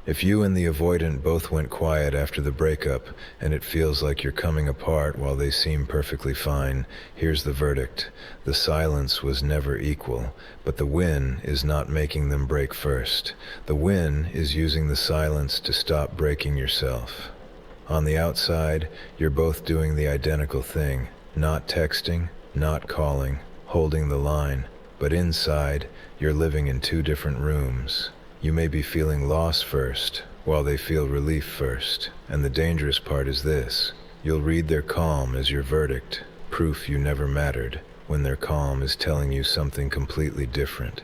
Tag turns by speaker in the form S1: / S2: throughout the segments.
S1: If you and the avoidant both went quiet after the breakup, and it feels like you're coming apart while they seem perfectly fine, here's the verdict. The silence was never equal, but the win is not making them break first. The win is using the silence to stop breaking yourself. On the outside, you're both doing the identical thing, not texting, not calling, holding the line, but inside, you're living in two different rooms. You may be feeling loss first, while they feel relief first. And the dangerous part is this: you'll read their calm as your verdict, proof you never mattered, when their calm is telling you something completely different.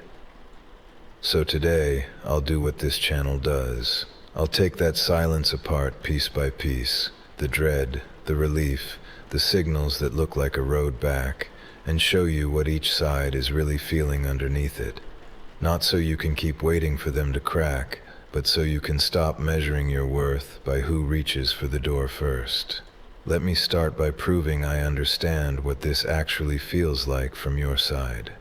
S1: So today, I'll do what this channel does. I'll take that silence apart piece by piece, the dread, the relief, the signals that look like a road back, and show you what each side is really feeling underneath it. Not so you can keep waiting for them to crack, but so you can stop measuring your worth by who reaches for the door first. Let me start by proving I understand what this actually feels like from your side.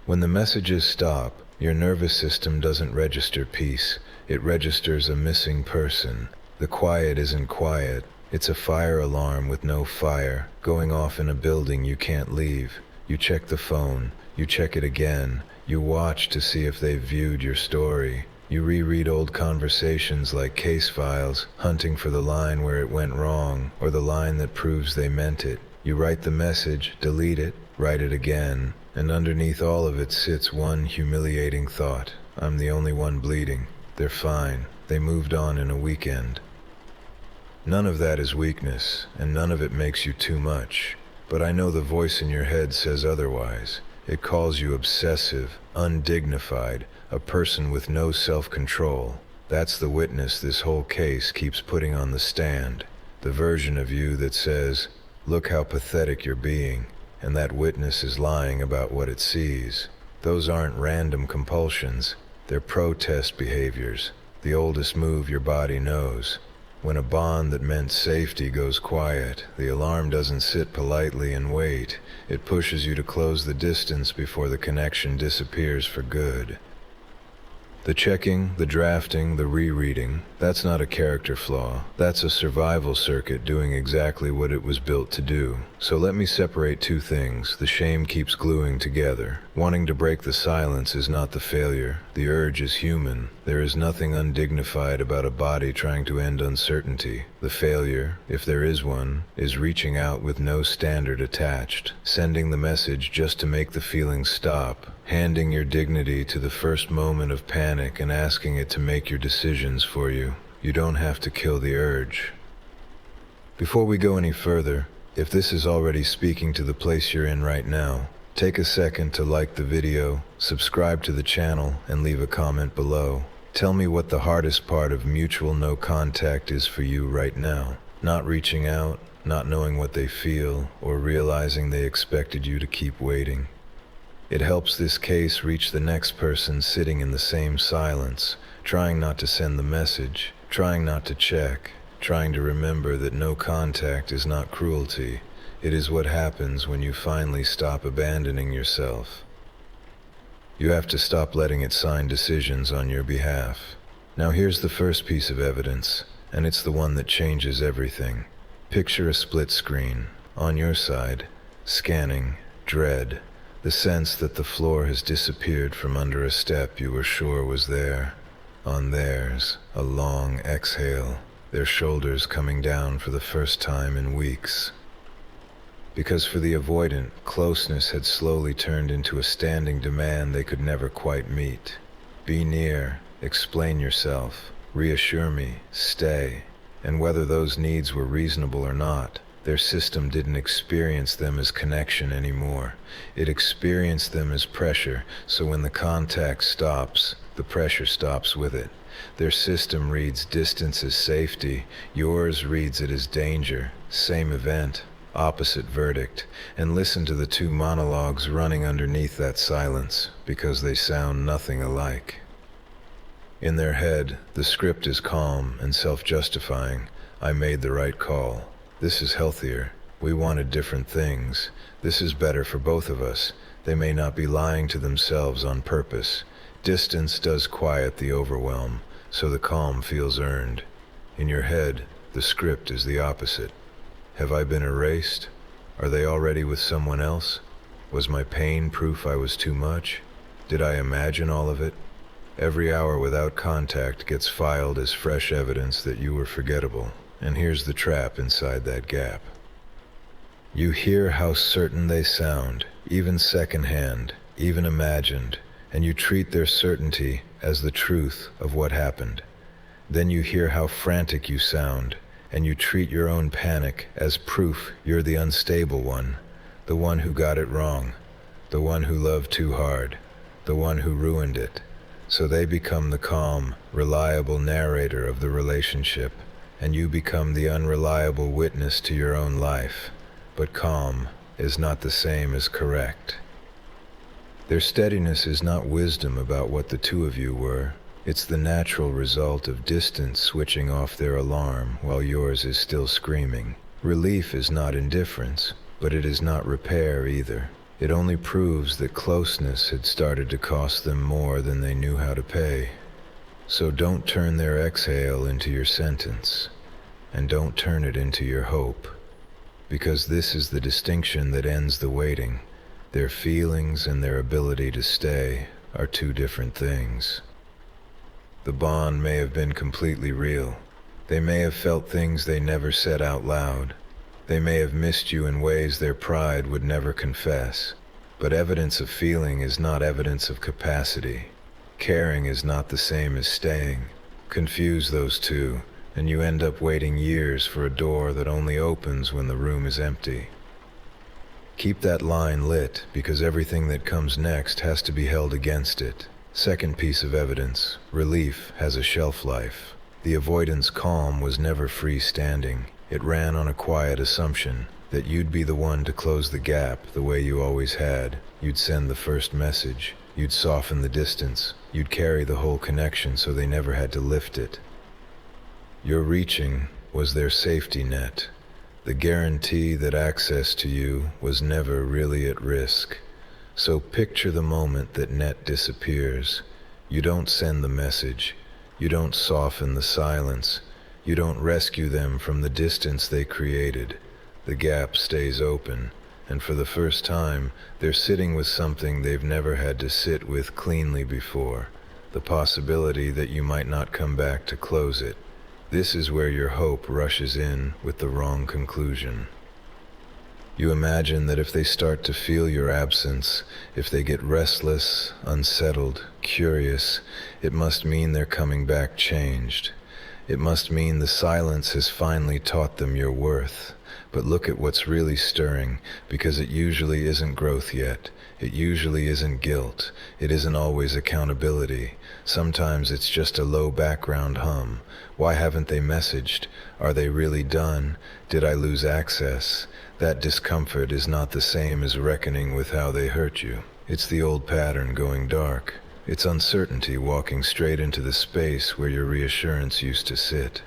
S1: When the messages stop, your nervous system doesn't register peace, it registers a missing person. The quiet isn't quiet, it's a fire alarm with no fire, going off in a building you can't leave. You check the phone, you check it again, you watch to see if they've viewed your story. You reread old conversations like case files, hunting for the line where it went wrong, or the line that proves they meant it. You write the message, delete it, write it again, and underneath all of it sits one humiliating thought: I'm the only one bleeding. They're fine. They moved on in a weekend. None of that is weakness, and none of it makes you too much. But I know the voice in your head says otherwise. It calls you obsessive, undignified, a person with no self-control. That's the witness this whole case keeps putting on the stand. The version of you that says, look how pathetic you're being, and that witness is lying about what it sees. Those aren't random compulsions, they're protest behaviors, the oldest move your body knows. When a bond that meant safety goes quiet, the alarm doesn't sit politely and wait. It pushes you to close the distance before the connection disappears for good. The checking, the drafting, the rereading, that's not a character flaw. That's a survival circuit doing exactly what it was built to do. So let me separate two things the shame keeps gluing together. Wanting to break the silence is not the failure. The urge is human. There is nothing undignified about a body trying to end uncertainty. The failure, if there is one, is reaching out with no standard attached, sending the message just to make the feeling stop, handing your dignity to the first moment of panic and asking it to make your decisions for you. You don't have to kill the urge. Before we go any further, if this is already speaking to the place you're in right now, take a second to like the video, subscribe to the channel, and leave a comment below. Tell me what the hardest part of mutual no contact is for you right now. Not reaching out, not knowing what they feel, or realizing they expected you to keep waiting. It helps this case reach the next person sitting in the same silence, trying not to send the message, trying not to check, trying to remember that no contact is not cruelty. It is what happens when you finally stop abandoning yourself. You have to stop letting it sign decisions on your behalf. Now here's the first piece of evidence, and it's the one that changes everything. Picture a split screen. On your side, scanning, dread, the sense that the floor has disappeared from under a step you were sure was there. On theirs, a long exhale, their shoulders coming down for the first time in weeks. Because for the avoidant, closeness had slowly turned into a standing demand they could never quite meet. Be near, explain yourself, reassure me, stay. And whether those needs were reasonable or not, their system didn't experience them as connection anymore. It experienced them as pressure, so when the contact stops, the pressure stops with it. Their system reads distance as safety, yours reads it as danger. Same event, opposite verdict. And listen to the two monologues running underneath that silence, because they sound nothing alike. In their head, the script is calm and self-justifying. I made the right call. This is healthier. We wanted different things. This is better for both of us. They may not be lying to themselves on purpose. Distance does quiet the overwhelm, so the calm feels earned. In your head, the script is the opposite. Have I been erased? Are they already with someone else? Was my pain proof I was too much? Did I imagine all of it? Every hour without contact gets filed as fresh evidence that you were forgettable. And here's the trap inside that gap. You hear how certain they sound, even secondhand, even imagined, and you treat their certainty as the truth of what happened. Then you hear how frantic you sound, and you treat your own panic as proof you're the unstable one, the one who got it wrong, the one who loved too hard, the one who ruined it. So they become the calm, reliable narrator of the relationship, and you become the unreliable witness to your own life. But calm is not the same as correct. Their steadiness is not wisdom about what the two of you were. It's the natural result of distance switching off their alarm while yours is still screaming. Relief is not indifference, but it is not repair either. It only proves that closeness had started to cost them more than they knew how to pay. So don't turn their exhale into your sentence, and don't turn it into your hope, because this is the distinction that ends the waiting. Their feelings and their ability to stay are two different things. The bond may have been completely real. They may have felt things they never said out loud. They may have missed you in ways their pride would never confess. But evidence of feeling is not evidence of capacity. Caring is not the same as staying. Confuse those two, and you end up waiting years for a door that only opens when the room is empty. Keep that line lit, because everything that comes next has to be held against it. Second piece of evidence: relief has a shelf life. The avoidance calm was never freestanding. It ran on a quiet assumption that you'd be the one to close the gap the way you always had. You'd send the first message. You'd soften the distance. You'd carry the whole connection so they never had to lift it. Your reaching was their safety net, the guarantee that access to you was never really at risk. So picture the moment that net disappears. You don't send the message. You don't soften the silence. You don't rescue them from the distance they created. The gap stays open, and for the first time, they're sitting with something they've never had to sit with cleanly before, the possibility that you might not come back to close it. This is where your hope rushes in with the wrong conclusion. You imagine that if they start to feel your absence, if they get restless, unsettled, curious, it must mean they're coming back changed. It must mean the silence has finally taught them your worth. But look at what's really stirring, because it usually isn't growth yet. It usually isn't guilt. It isn't always accountability. Sometimes it's just a low background hum. Why haven't they messaged? Are they really done? Did I lose access? That discomfort is not the same as reckoning with how they hurt you. It's the old pattern going dark. It's uncertainty walking straight into the space where your reassurance used to sit.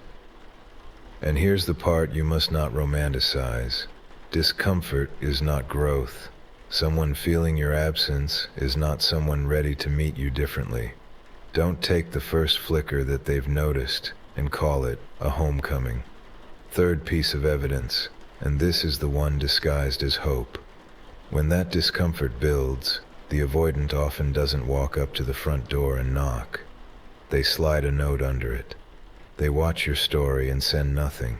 S1: And here's the part you must not romanticize. Discomfort is not growth. Someone feeling your absence is not someone ready to meet you differently. Don't take the first flicker that they've noticed and call it a homecoming. Third piece of evidence, and this is the one disguised as hope. When that discomfort builds, the avoidant often doesn't walk up to the front door and knock. They slide a note under it. They watch your story and send nothing.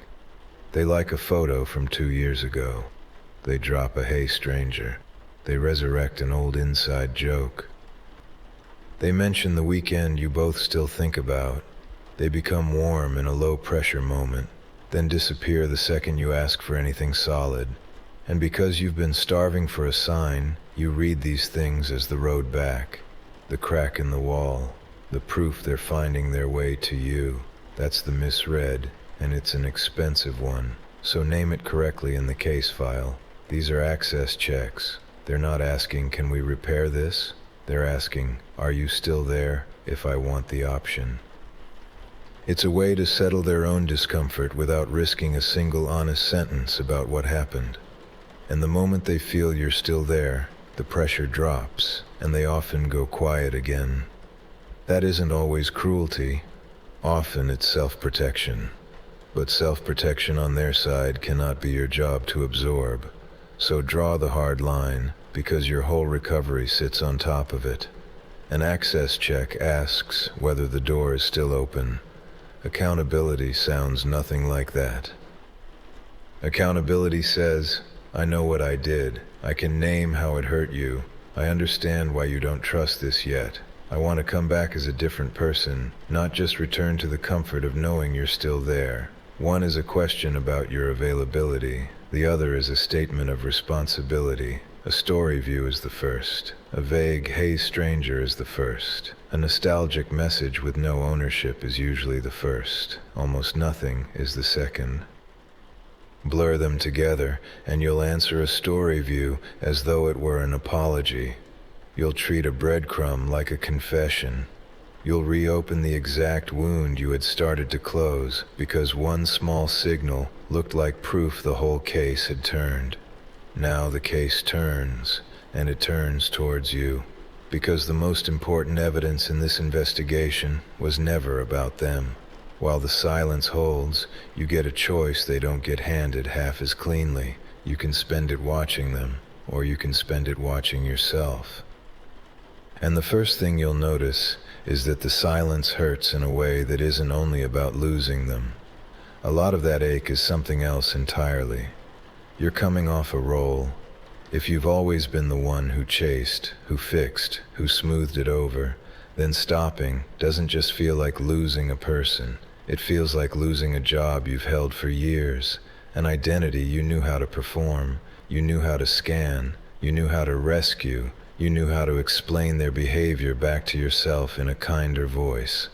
S1: They like a photo from 2 years ago. They drop a "Hey stranger." They resurrect an old inside joke. They mention the weekend you both still think about. They become warm in a low-pressure moment, then disappear the second you ask for anything solid. And because you've been starving for a sign, you read these things as the road back, the crack in the wall, the proof they're finding their way to you. That's the misread, and it's an expensive one. So name it correctly in the case file. These are access checks. They're not asking, "Can we repair this?" They're asking, "Are you still there if I want the option?" It's a way to settle their own discomfort without risking a single honest sentence about what happened. And the moment they feel you're still there, the pressure drops, and they often go quiet again. That isn't always cruelty. Often it's self-protection. But self-protection on their side cannot be your job to absorb. So draw the hard line, because your whole recovery sits on top of it. An access check asks whether the door is still open. Accountability sounds nothing like that. Accountability says, I know what I did. I can name how it hurt you. I understand why you don't trust this yet. I want to come back as a different person, not just return to the comfort of knowing you're still there. One is a question about your availability. The other is a statement of responsibility. A story view is the first. A vague, hey stranger is the first. A nostalgic message with no ownership is usually the first. Almost nothing is the second. Blur them together, and you'll answer a story view as though it were an apology. You'll treat a breadcrumb like a confession. You'll reopen the exact wound you had started to close because one small signal looked like proof the whole case had turned. Now the case turns, and it turns towards you, because the most important evidence in this investigation was never about them. While the silence holds, you get a choice they don't get handed half as cleanly. You can spend it watching them, or you can spend it watching yourself. And the first thing you'll notice is that the silence hurts in a way that isn't only about losing them. A lot of that ache is something else entirely. You're coming off a roll. If you've always been the one who chased, who fixed, who smoothed it over, then stopping doesn't just feel like losing a person. It feels like losing a job you've held for years, an identity you knew how to perform, you knew how to scan, you knew how to rescue, you knew how to explain their behavior back to yourself in a kinder voice.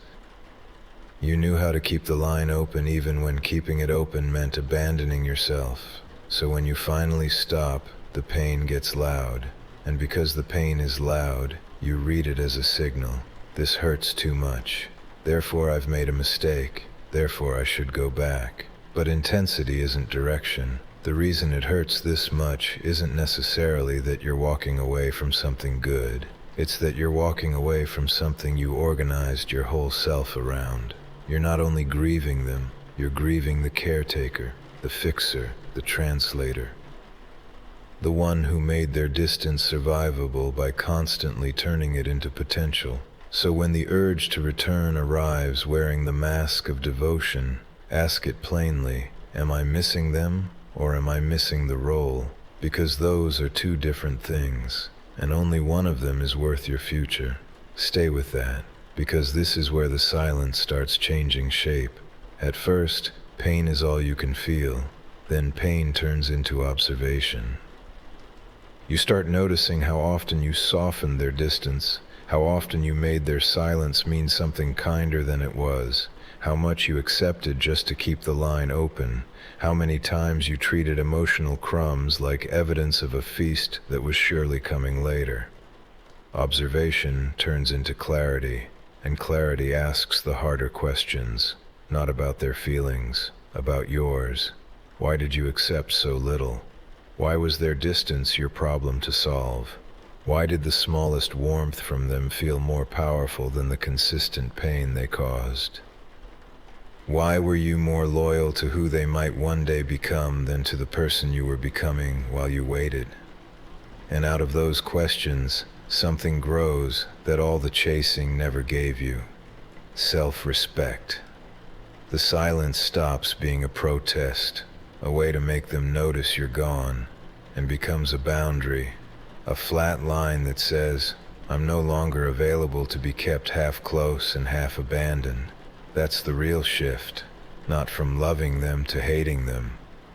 S1: You knew how to keep the line open even when keeping it open meant abandoning yourself. So when you finally stop, the pain gets loud. And because the pain is loud, you read it as a signal. This hurts too much. Therefore I've made a mistake. Therefore I should go back. But intensity isn't direction. The reason it hurts this much isn't necessarily that you're walking away from something good. It's that you're walking away from something you organized your whole self around. You're not only grieving them, you're grieving the caretaker, the fixer, the translator. The one who made their distance survivable by constantly turning it into potential. So when the urge to return arrives wearing the mask of devotion, ask it plainly, am I missing them? Or am I missing the role? Because those are two different things, and only one of them is worth your future. Stay with that, because this is where the silence starts changing shape. At first, pain is all you can feel. Then pain turns into observation. You start noticing how often you softened their distance, how often you made their silence mean something kinder than it was, how much you accepted just to keep the line open, how many times you treated emotional crumbs like evidence of a feast that was surely coming later. Observation turns into clarity, and clarity asks the harder questions, not about their feelings, about yours. Why did you accept so little? Why was their distance your problem to solve? Why did the smallest warmth from them feel more powerful than the consistent pain they caused? Why were you more loyal to who they might one day become than to the person you were becoming while you waited? And out of those questions, something grows that all the chasing never gave you. Self-respect. The silence stops being a protest, a way to make them notice you're gone, and becomes a boundary, a flat line that says, I'm no longer available to be kept half close and half abandoned. That's the real shift, not from loving them to hating them,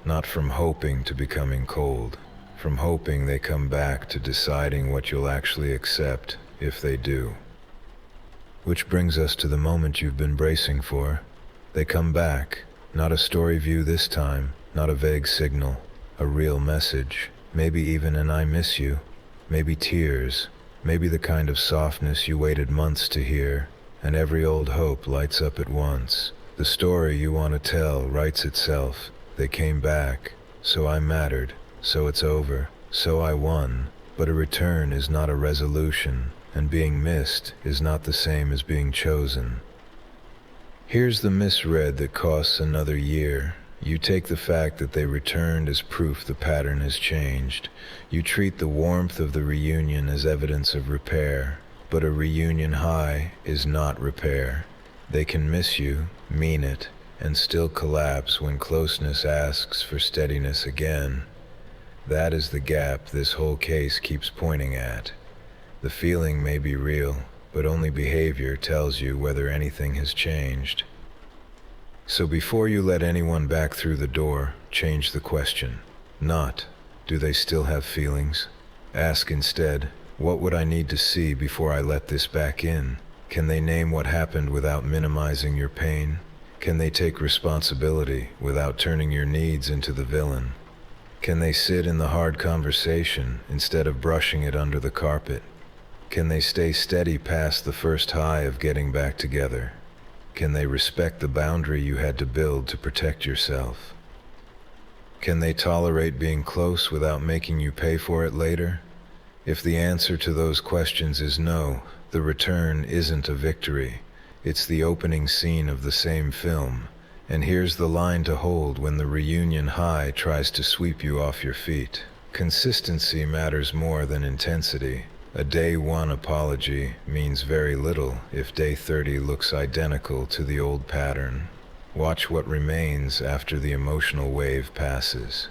S1: not from hoping to becoming cold, from hoping they come back to deciding what you'll actually accept if they do. Which brings us to the moment you've been bracing for. They come back, not a story view this time, not a vague signal, a real message, maybe even an I miss you, maybe tears, maybe the kind of softness you waited months to hear, and every old hope lights up at once. The story you want to tell writes itself. They came back, so I mattered, so it's over, so I won. But a return is not a resolution, and being missed is not the same as being chosen. Here's the misread that costs another year. You take the fact that they returned as proof the pattern has changed. You treat the warmth of the reunion as evidence of repair. But a reunion high is not repair. They can miss you, mean it, and still collapse when closeness asks for steadiness again. That is the gap this whole case keeps pointing at. The feeling may be real, but only behavior tells you whether anything has changed. So before you let anyone back through the door, change the question. Not, do they still have feelings? Ask instead, what would I need to see before I let this back in? Can they name what happened without minimizing your pain? Can they take responsibility without turning your needs into the villain? Can they sit in the hard conversation instead of brushing it under the carpet? Can they stay steady past the first high of getting back together? Can they respect the boundary you had to build to protect yourself? Can they tolerate being close without making you pay for it later? If the answer to those questions is no, the return isn't a victory. It's the opening scene of the same film. And here's the line to hold when the reunion high tries to sweep you off your feet. Consistency matters more than intensity. A day one apology means very little if day 30 looks identical to the old pattern. Watch what remains after the emotional wave passes.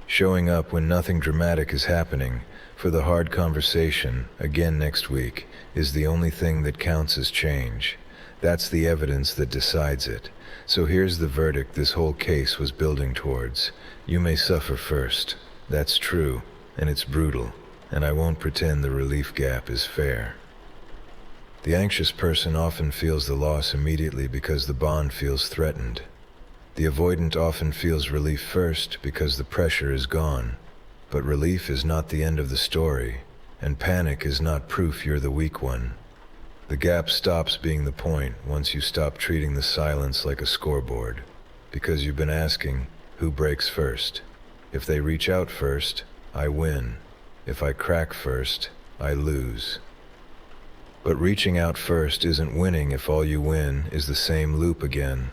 S1: Showing up when nothing dramatic is happening, for the hard conversation, again next week, is the only thing that counts as change. That's the evidence that decides it. So here's the verdict this whole case was building towards. You may suffer first. That's true, and it's brutal, and I won't pretend the relief gap is fair. The anxious person often feels the loss immediately because the bond feels threatened. The avoidant often feels relief first because the pressure is gone. But relief is not the end of the story, and panic is not proof you're the weak one. The gap stops being the point once you stop treating the silence like a scoreboard, because you've been asking, who breaks first? If they reach out first, I win. If I crack first, I lose. But reaching out first isn't winning if all you win is the same loop again.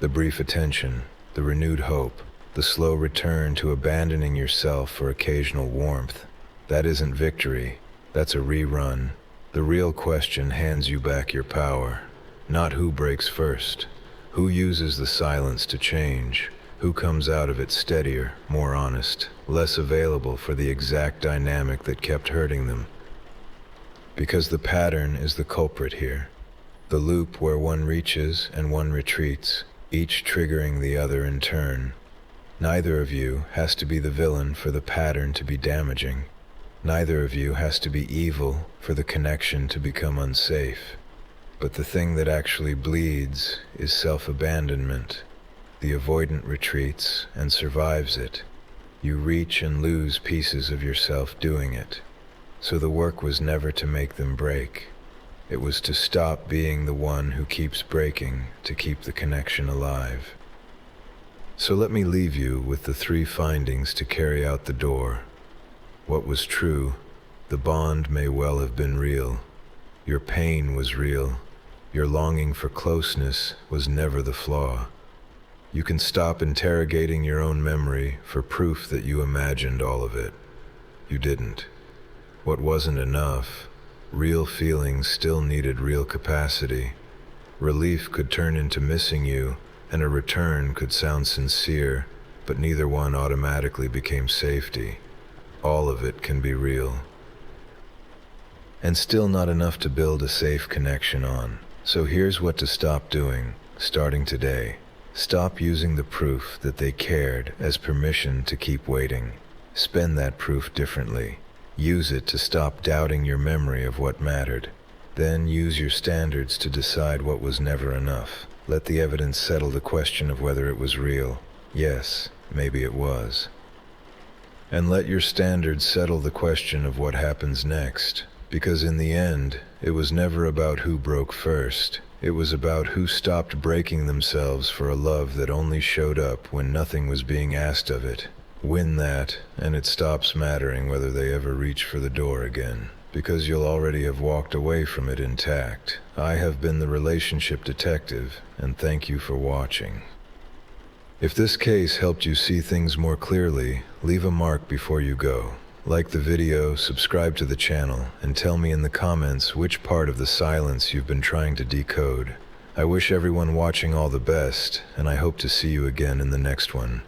S1: The brief attention, the renewed hope, the slow return to abandoning yourself for occasional warmth. That isn't victory, that's a rerun. The real question hands you back your power. Not who breaks first, who uses the silence to change, who comes out of it steadier, more honest, less available for the exact dynamic that kept hurting them. Because the pattern is the culprit here. The loop where one reaches and one retreats, each triggering the other in turn. Neither of you has to be the villain for the pattern to be damaging. Neither of you has to be evil for the connection to become unsafe. But the thing that actually bleeds is self-abandonment. The avoidant retreats and survives it. You reach and lose pieces of yourself doing it. So the work was never to make them break. It was to stop being the one who keeps breaking to keep the connection alive. So let me leave you with the 3 findings to carry out the door. What was true, the bond may well have been real. Your pain was real. Your longing for closeness was never the flaw. You can stop interrogating your own memory for proof that you imagined all of it. You didn't. What wasn't enough, real feelings still needed real capacity. Relief could turn into missing you, and a return could sound sincere, but neither one automatically became safety. All of it can be real. And still not enough to build a safe connection on. So here's what to stop doing, starting today. Stop using the proof that they cared as permission to keep waiting. Spend that proof differently. Use it to stop doubting your memory of what mattered. Then use your standards to decide what was never enough. Let the evidence settle the question of whether it was real. Yes, maybe it was. And let your standards settle the question of what happens next. Because in the end, it was never about who broke first. It was about who stopped breaking themselves for a love that only showed up when nothing was being asked of it. Win that, and it stops mattering whether they ever reach for the door again. because you'll already have walked away from it intact. I have been the relationship detective, and thank you for watching. If this case helped you see things more clearly, leave a mark before you go. Like the video, subscribe to the channel, and tell me in the comments which part of the silence you've been trying to decode. I wish everyone watching all the best, and I hope to see you again in the next one.